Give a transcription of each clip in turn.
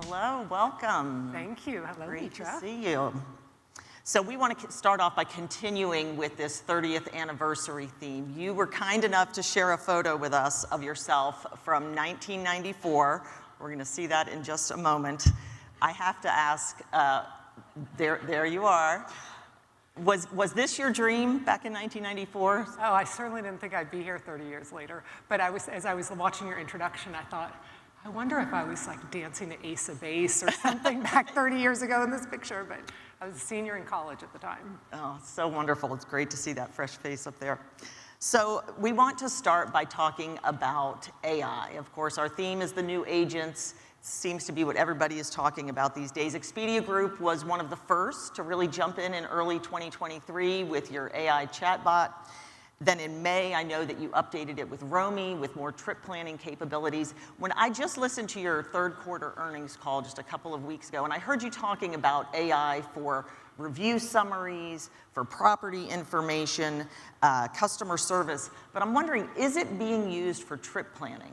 Hello, welcome. Thank you. Hello, Great Mitra. to see you. So we want to start off by continuing with this 30th anniversary theme. You were kind enough to share a photo with us of yourself from 1994. We're going to see that in just a moment. I have to ask, there you are. Was this your dream back in 1994? Oh, I certainly didn't think I'd be here 30 years later. But as I was watching your introduction, I thought, I wonder if I was like dancing to Ace of Base or something back 30 years ago in this picture, but I was a senior in college at the time. Oh, so wonderful. It's great to see that fresh face up there. So we want to start by talking about AI. Of course, our theme is the new agents. Seems to be what everybody is talking about these days. Expedia Group was one of the first to really jump in early 2023 with your AI chatbot. Then in May, I know that you updated it with Romy with more trip planning capabilities. When I just listened to your third quarter earnings call just a couple of weeks ago, and I heard you talking about AI for review summaries, for property information, customer service, but I'm wondering, is it being used for trip planning?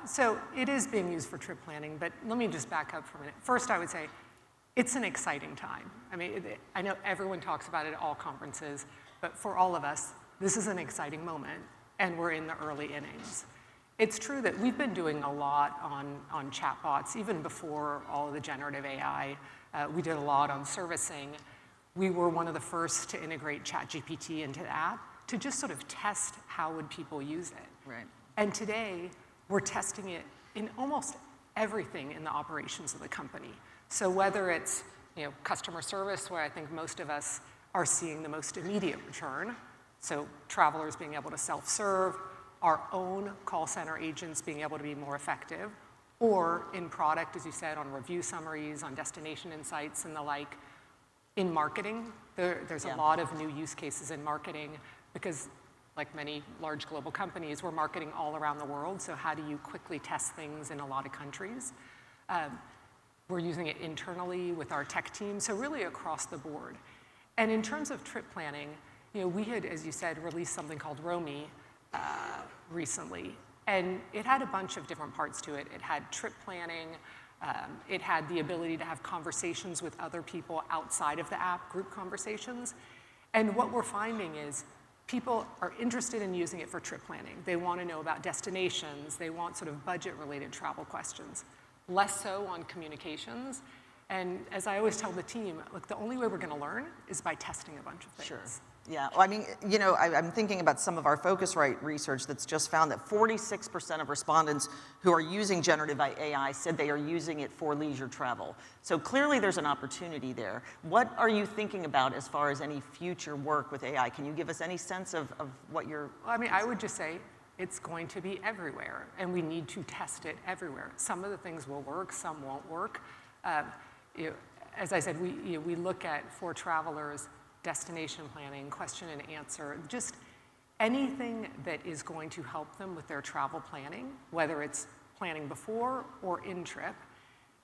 So it is being used for trip planning, but let me just back up for a minute. First, I would say it's an exciting time. I mean, I know everyone talks about it at all conferences, but for all of us, this is an exciting moment, and we're in the early innings. It's true that we've been doing a lot on chatbots, even before all of the generative AI. We did a lot on servicing. We were one of the first to integrate ChatGPT into the app to just sort of test how would people use it. Right. And today, we're testing it in almost everything in the operations of the company. So whether it's customer service, where I think most of us are seeing the most immediate return, so travelers being able to self-serve, our own call center agents being able to be more effective, or in product, as you said, on review summaries, on destination insights and the like. In marketing, there's a lot of new use cases in marketing because, like many large global companies, we're marketing all around the world, so how do you quickly test things in a lot of countries? We're using it internally with our tech team, so really across the board. And in terms of trip planning, we had, as you said, released something called Romy recently, and it had a bunch of different parts to it. It had trip planning, it had the ability to have conversations with other people outside of the app, group conversations. And what we're finding is people are interested in using it for trip planning. They want to know about destinations. They want sort of budget-related travel questions. Less so on communications. And as I always tell the team, look, the only way we're going to learn is by testing a bunch of things. Sure. Yeah, well, I mean, I'm thinking about some of our Phocuswright research that's just found that 46% of respondents who are using generative AI said they are using it for leisure travel. So clearly there's an opportunity there. What are you thinking about as far as any future work with AI? Can you give us any sense of what you're... Well, I mean, I would just say it's going to be everywhere, and we need to test it everywhere. Some of the things will work, some won't work. As I said, we look at, for travelers, destination planning, question and answer, just anything that is going to help them with their travel planning, whether it's planning before or in trip.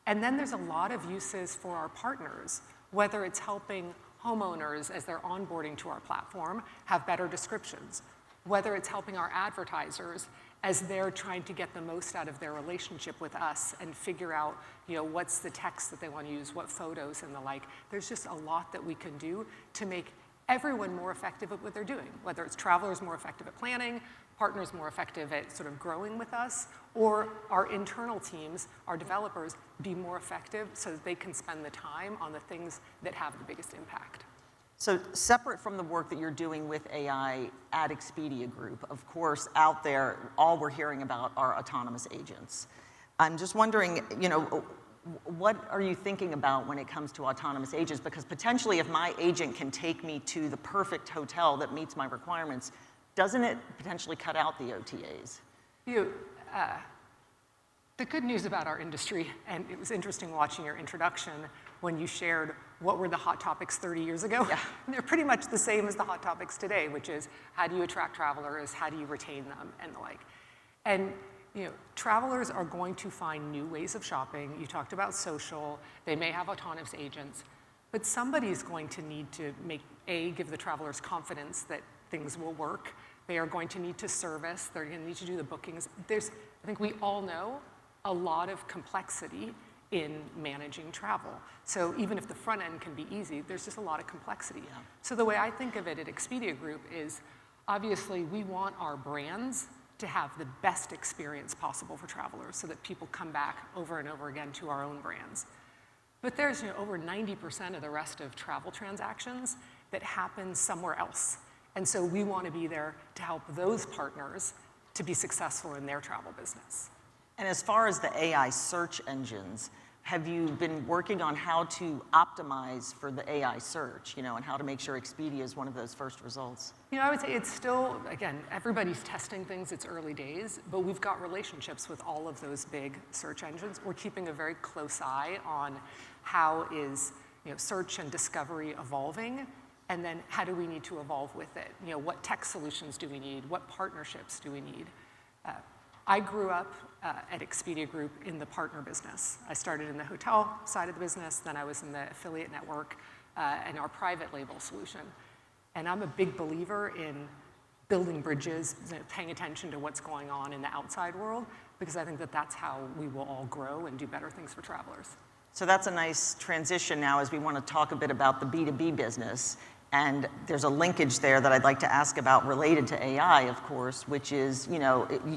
And then there's a lot of uses for our partners, whether it's helping homeowners as they're onboarding to our platform have better descriptions, whether it's helping our advertisers as they're trying to get the most out of their relationship with us and figure out, what's the text that they want to use, what photos and the like. There's just a lot that we can do to make everyone more effective at what they're doing, whether it's travelers more effective at planning, partners more effective at sort of growing with us, or our internal teams, our developers, be more effective so that they can spend the time on the things that have the biggest impact. So separate from the work that you're doing with AI at Expedia Group, of course, out there, all we're hearing about are autonomous agents. I'm just wondering, what are you thinking about when it comes to autonomous agents? Because potentially if my agent can take me to the perfect hotel that meets my requirements, doesn't it potentially cut out the OTAs? The good news about our industry, and it was interesting watching your introduction when you shared what were the hot topics 30 years ago. Yeah. They're pretty much the same as the hot topics today, which is how do you attract travelers, how do you retain them, and the like. And travelers are going to find new ways of shopping. You talked about social. They may have autonomous agents. But somebody's going to need to give the travelers confidence that things will work. They are going to need to service. They're going to need to do the bookings. I think we all know a lot of complexity in managing travel. So even if the front end can be easy, there's just a lot of complexity. Yeah. So the way I think of it at Expedia Group is, obviously we want our brands to have the best experience possible for travelers so that people come back over and over again to our own brands. But there's over 90% of the rest of travel transactions that happen somewhere else. And so we want to be there to help those partners to be successful in their travel business. And as far as the AI search engines, have you been working on how to optimize for the AI search, and how to make sure Expedia is one of those first results? I would say it's still, again, everybody's testing things, it's early days, but we've got relationships with all of those big search engines. We're keeping a very close eye on how is search and discovery evolving, and then how do we need to evolve with it? What tech solutions do we need? What partnerships do we need? I grew up at Expedia Group in the partner business. I started in the hotel side of the business, then I was in the affiliate network and our private label solution. And I'm a big believer in building bridges, paying attention to what's going on in the outside world, because I think that that's how we will all grow and do better things for travelers. So that's a nice transition now as we want to talk a bit about the B2B business. And there's a linkage there that I'd like to ask about related to AI, of course, which is,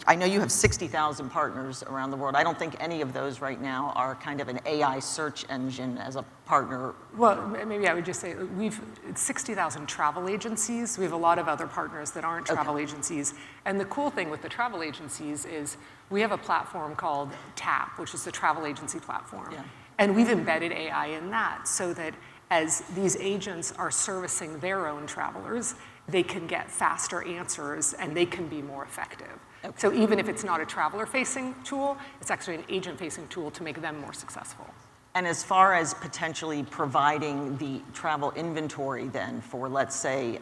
I know you have 60,000 partners around the world. I don't think any of those right now are kind of an AI search engine as a partner. Well, maybe I would just say we've 60,000 travel agencies. We have a lot of other partners that aren't travel agencies. And the cool thing with the travel agencies is we have a platform called TAP, which is the travel agency platform. Yeah. And we've embedded AI in that so that as these agents are servicing their own travelers, they can get faster answers and they can be more effective. Okay. So even if it's not a traveler-facing tool, it's actually an agent-facing tool to make them more successful. And as far as potentially providing the travel inventory then for, let's say,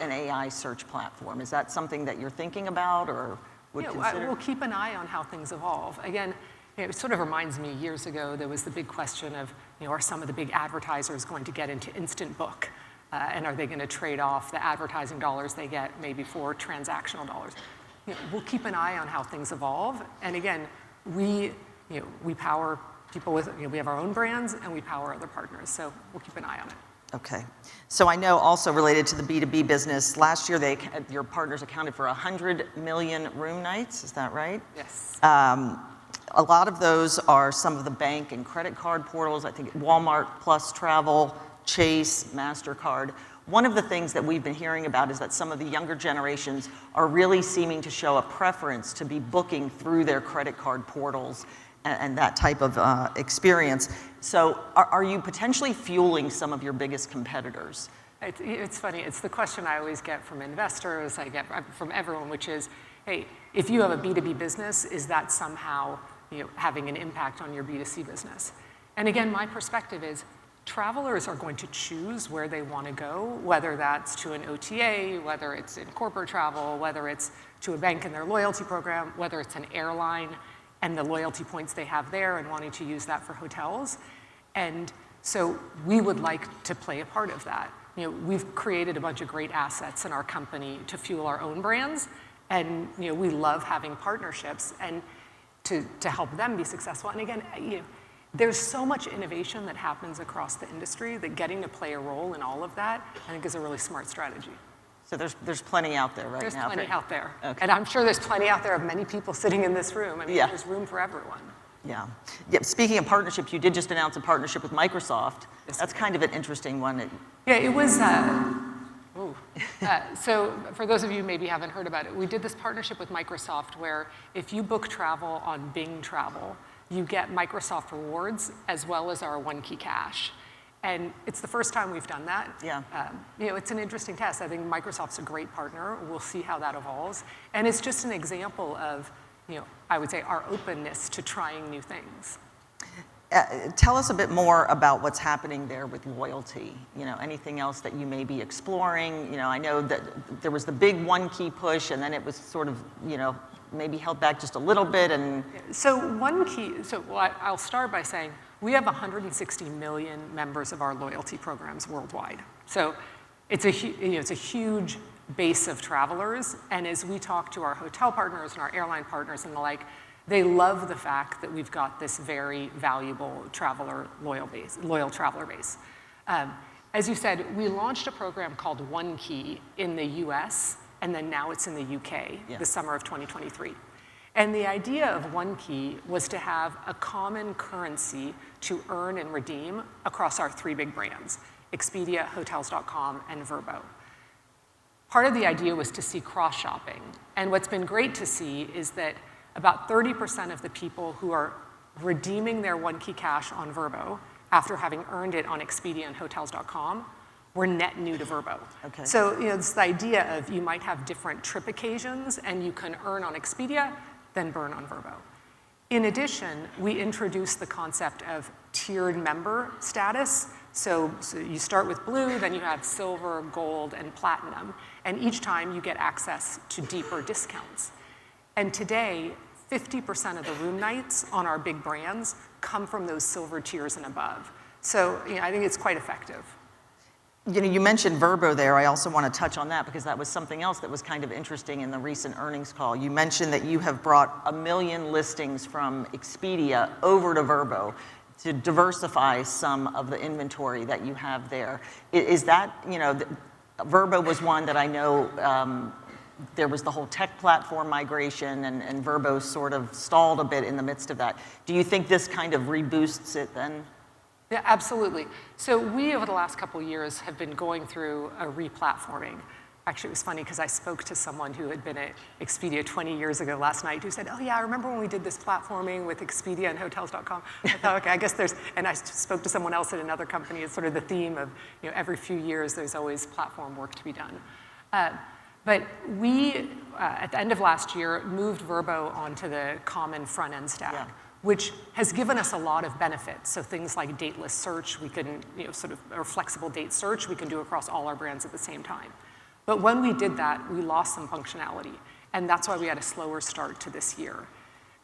an AI search platform, is that something that you're thinking about or would consider? We'll keep an eye on how things evolve. Again, it sort of reminds me, years ago, there was the big question of, are some of the big advertisers going to get into instant book? And are they going to trade off the advertising dollars they get maybe for transactional dollars? We'll keep an eye on how things evolve. And again, we power people with, we have our own brands and we power other partners. So we'll keep an eye on it. Okay. So I know also related to the B2B business, last year your partners accounted for 100 million room nights. Is that right? Yes. A lot of those are some of the bank and credit card portals. I think Walmart Plus Travel, Chase, MasterCard. One of the things that we've been hearing about is that some of the younger generations are really seeming to show a preference to be booking through their credit card portals and that type of experience. So are you potentially fueling some of your biggest competitors? It's funny. It's the question I always get from investors, I get from everyone, which is, hey, if you have a B2B business, is that somehow having an impact on your B2C business? And again, my perspective is travelers are going to choose where they want to go, whether that's to an OTA, whether it's in corporate travel, whether it's to a bank and their loyalty program, whether it's an airline and the loyalty points they have there and wanting to use that for hotels. And so we would like to play a part of that. We've created a bunch of great assets in our company to fuel our own brands. And we love having partnerships and to help them be successful. And again, there's so much innovation that happens across the industry that getting to play a role in all of that, I think, is a really smart strategy. So there's plenty out there right now. There's plenty out there. Okay. And I'm sure there's plenty out there of many people sitting in this room. I mean, there's room for everyone. Yeah. Speaking of partnerships, you did just announce a partnership with Microsoft. Yes, that's kind of an interesting one. Yeah, it was. So for those of you who maybe haven't heard about it, we did this partnership with Microsoft where if you book travel on Bing Travel, you get Microsoft rewards as well as our OneKey Cash. And it's the first time we've done that. Yeah. It's an interesting test. I think Microsoft's a great partner. We'll see how that evolves. And it's just an example of, I would say, our openness to trying new things. Tell us a bit more about what's happening there with loyalty. Anything else that you may be exploring? I know that there was the big OneKey push, and then it was sort of, maybe held back just a little bit. And so OneKey. So I'll start by saying we have 160 million members of our loyalty programs worldwide. So it's a huge base of travelers. And as we talk to our hotel partners and our airline partners and the like, They love the fact that we've got this very valuable loyal traveler base. As you said, we launched a program called One Key in the US, and then now it's in the UK, the summer of 2023. And the idea of One Key was to have a common currency to earn and redeem across our 3 big brands, Expedia, Hotels.com, and Vrbo. Part of the idea was to see cross-shopping. And what's been great to see is that about 30% of the people who are redeeming their One Key cash on Vrbo after having earned it on Expedia and Hotels.com were net new to Vrbo. Okay. So this idea of you might have different trip occasions and you can earn on Expedia, then burn on Vrbo. In addition, we introduced the concept of tiered member status. So you start with blue, then you have silver, gold, and platinum. And each time you get access to deeper discounts. And today, 50% of the room nights on our big brands come from those silver tiers and above. So I think it's quite effective. You mentioned Vrbo there. I also want to touch on that because that was something else that was kind of interesting in the recent earnings call. You mentioned that you have brought 1 million listings from Expedia over to Vrbo to diversify some of the inventory that you have there. Is that, Vrbo was one that I know there was the whole tech platform migration and Vrbo sort of stalled a bit in the midst of that. Do you think this kind of reboosts it then? Yeah, absolutely. So we, over the last couple of years, have been going through a replatforming. Actually, it was funny because I spoke to someone who had been at Expedia 20 years ago last night who said, oh yeah, I remember when we did this platforming with Expedia and Hotels.com. I thought, okay, I guess and I spoke to someone else at another company. It's sort of the theme of, every few years there's always platform work to be done. But we, at the end of last year, moved Vrbo onto the common front-end stack, which has given us a lot of benefits. So things like dateless search, we can, or flexible date search, we can do across all our brands at the same time. But when we did that, we lost some functionality, and that's why we had a slower start to this year.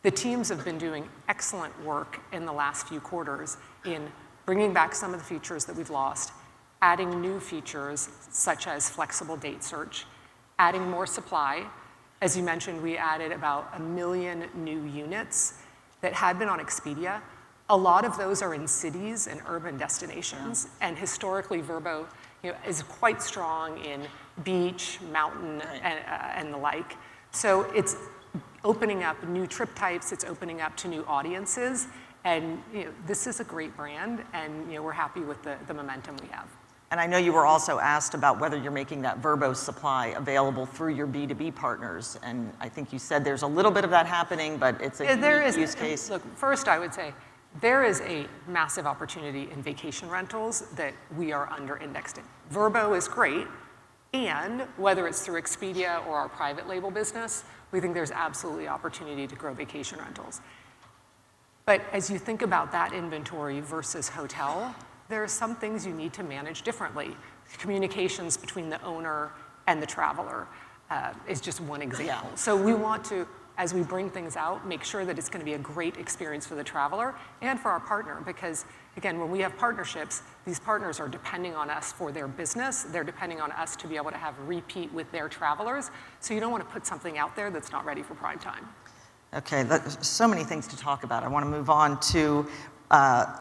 The teams have been doing excellent work in the last few quarters in bringing back some of the features that we've lost, adding new features such as flexible date search, adding more supply. As you mentioned, we added about 1 million new units that had been on Expedia. A lot of those are in cities and urban destinations, and historically Vrbo is quite strong in beach, mountain, and the like. So it's opening up new trip types, it's opening up to new audiences, and this is a great brand, and we're happy with the momentum we have. And I know you were also asked about whether you're making that Vrbo supply available through your B2B partners, and I think you said there's a little bit of that happening, but it's a unique use case. Look, first I would say there is a massive opportunity in vacation rentals that we are under-indexed in. Vrbo is great, and whether it's through Expedia or our private label business, we think there's absolutely opportunity to grow vacation rentals. But as you think about that inventory versus hotel, there are some things you need to manage differently. Communications between the owner and the traveler is just one example. So we want to, as we bring things out, make sure that it's going to be a great experience for the traveler and for our partner, because again, when we have partnerships, these partners are depending on us for their business. They're depending on us to be able to have repeat with their travelers. So you don't want to put something out there that's not ready for prime time. Okay, so many things to talk about. I want to move on to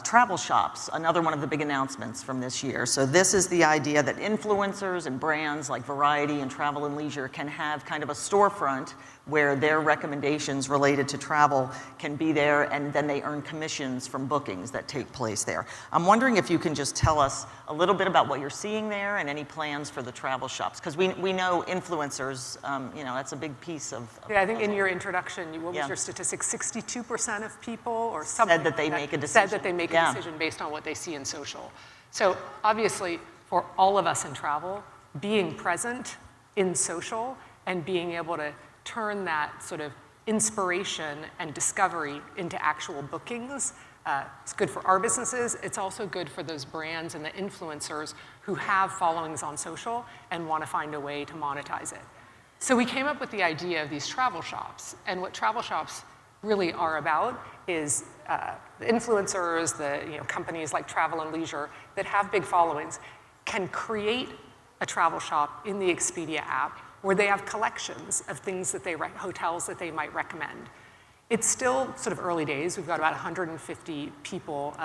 travel shops, another one of the big announcements from this year. So this is the idea that influencers and brands like Variety and Travel and Leisure can have kind of a storefront where their recommendations related to travel can be there, and then they earn commissions from bookings that take place there. I'm wondering if you can just tell us a little bit about what you're seeing there and any plans for the travel shops, because we know influencers, that's a big piece of I think in your introduction, what was your statistic? 62% of people or something said that they make a decision. Said that they make a decision based on what they see in social. So obviously, for all of us in travel, being present in social and being able to turn that sort of inspiration and discovery into actual bookings, it's good for our businesses. It's also good for those brands and the influencers who have followings on social and want to find a way to monetize it. So we came up with the idea of these travel shops, and what travel shops really are about is the influencers, the companies like Travel and Leisure that have big followings can create a travel shop in the Expedia app where they have collections of things that hotels that they might recommend. It's still sort of early days. We've got about 150 people,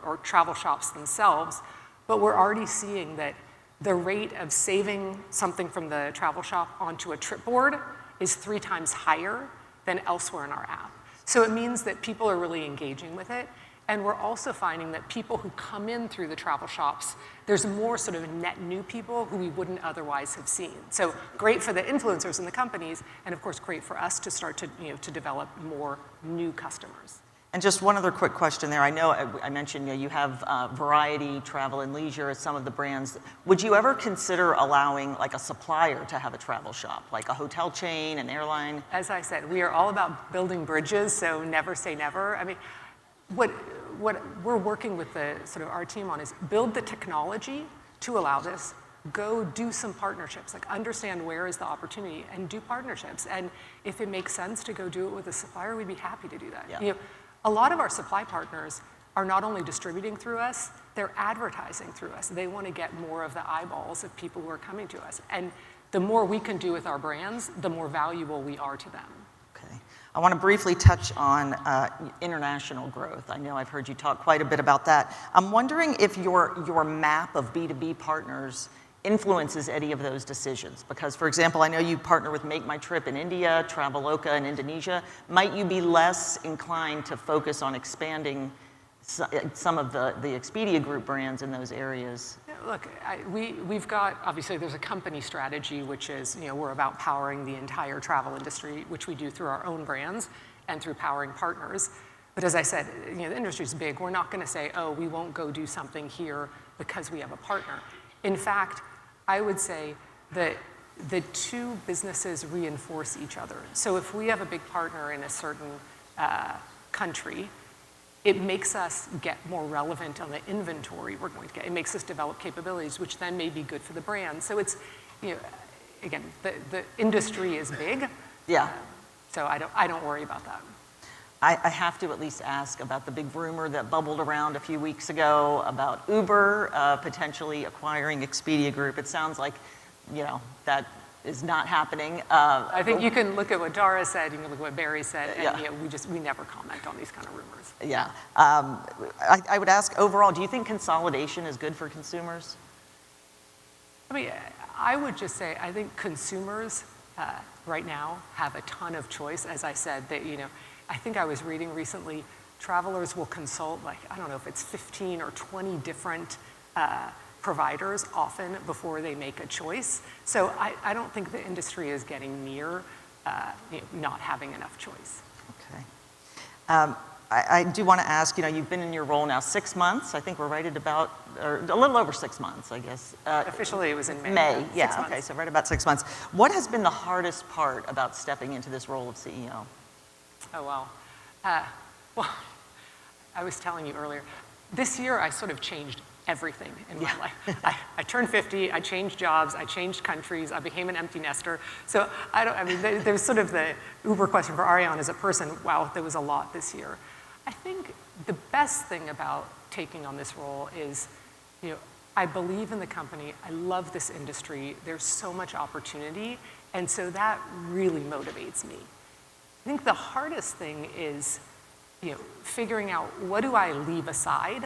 or travel shops themselves, but we're already seeing that the rate of saving something from the travel shop onto a trip board is 3 times higher than elsewhere in our app. So it means that people are really engaging with it. And we're also finding that people who come in through the travel shops, there's more sort of net new people who we wouldn't otherwise have seen. So great for the influencers and the companies, and of course great for us to start to, to develop more new customers. And just one other quick question there. I know I mentioned you have Variety, Travel and Leisure as some of the brands. Would you ever consider allowing like a supplier to have a travel shop, like a hotel chain, an airline? As I said, we are all about building bridges, so never say never. I mean, what we're working with our team on is build the technology to allow this, go do some partnerships, like understand where is the opportunity and do partnerships. And if it makes sense to go do it with a supplier, we'd be happy to do that. Yeah. A lot of our supply partners are not only distributing through us, they're advertising through us. They want to get more of the eyeballs of people who are coming to us. And the more we can do with our brands, the more valuable we are to them. Okay. I want to briefly touch on international growth. I know I've heard you talk quite a bit about that. I'm wondering if your map of B2B partners influences any of those decisions. Because, for example, I know you partner with Make My Trip in India, Traveloka in Indonesia. Might you be less inclined to focus on expanding some of the Expedia Group brands in those areas? Look, we've got, obviously there's a company strategy, which is, we're about powering the entire travel industry, which we do through our own brands and through powering partners. But as I said, the industry's big. We're not going to say, oh, we won't go do something here because we have a partner. In fact, I would say that the two businesses reinforce each other. So if we have a big partner in a certain country, it makes us get more relevant on the inventory we're going to get. It makes us develop capabilities, which then may be good for the brand. So it's, again, the industry is big. Yeah. So I don't worry about that. I have to at least ask about the big rumor that bubbled around a few weeks ago about Uber potentially acquiring Expedia Group. It sounds like, that is not happening. I think you can look at what Dara said, you can look at what Barry said, and yeah. we never comment on these kind of rumors. Yeah. I would ask overall, do you think consolidation is good for consumers? I mean, I would just say, I think consumers right now have a ton of choice. As I said, that, I think I was reading recently, travelers will consult, like, I don't know if it's 15 or 20 different providers often before they make a choice. So I don't think the industry is getting near not having enough choice. Okay. I do want to ask, you've been in your role now 6 months. I think we're right at about, or a little over 6 months, I guess. Officially, it was in May. May, yeah, 6 months. Okay, so right about 6 months. What has been the hardest part about stepping into this role of CEO? Oh, wow. Well, I was telling you earlier, this year I sort of changed everything in my life. I turned 50, I changed jobs, I changed countries, I became an empty nester. So there's sort of the Uber question for Ariane as a person. Wow, there was a lot this year. I think the best thing about taking on this role is, I believe in the company, I love this industry, there's so much opportunity, and so that really motivates me. I think the hardest thing is, figuring out what do I leave aside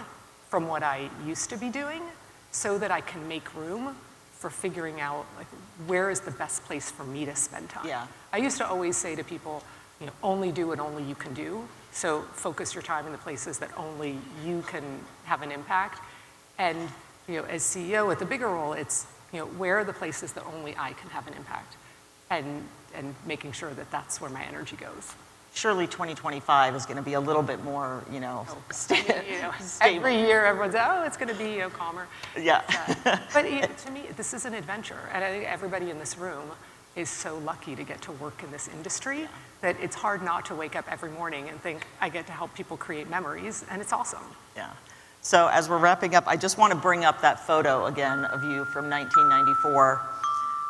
from what I used to be doing so that I can make room for figuring out, like, where is the best place for me to spend time. Yeah. I used to always say to people, only do what only you can do. So focus your time in the places that only you can have an impact. And, as CEO with the bigger role, it's, where are the places that only I can have an impact? And making sure that that's where my energy goes. Surely 2025 is going to be a little bit more, stable. Every year everyone's, it's going to be calmer. Yeah. But to me, this is an adventure. And I think everybody in this room is so lucky to get to work in this industry that it's hard not to wake up every morning and think, I get to help people create memories, and it's awesome. Yeah. So as we're wrapping up, I just want to bring up that photo again of you from 1994,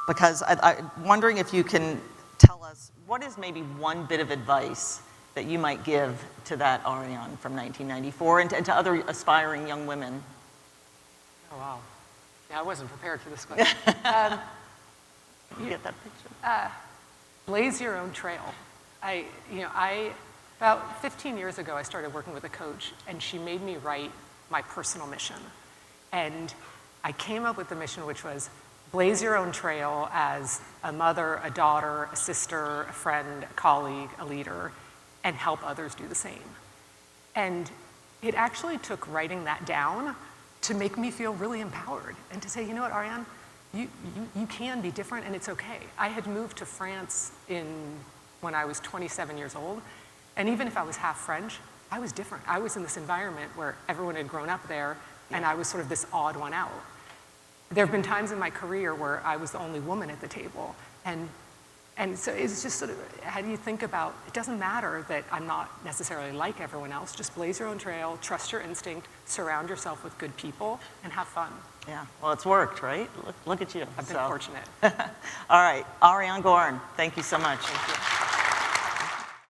because I'm wondering if you can tell us what is maybe one bit of advice that you might give to that Ariane from 1994 and to other aspiring young women? Oh, wow. Yeah, I wasn't prepared for this question. You get that picture? Blaze your own trail. About 15 years ago, I started working with a coach, and she made me write my personal mission. And I came up with the mission, which was blaze your own trail as a mother, a daughter, a sister, a friend, a colleague, a leader, and help others do the same. And it actually took writing that down to make me feel really empowered and to say, you know what, Ariane, you can be different and it's okay. I had moved to France when I was 27 years old, and even if I was half French, I was different. I was in this environment where everyone had grown up there, and I was sort of this odd one out. There have been times in my career where I was the only woman at the table, and so it's just sort of, how do you think about, it doesn't matter that I'm not necessarily like everyone else, just blaze your own trail, trust your instinct, surround yourself with good people, and have fun. Yeah, well, it's worked, right? Look at you. I've been fortunate. All right, Ariane Gorin, thank you so much. Thank you.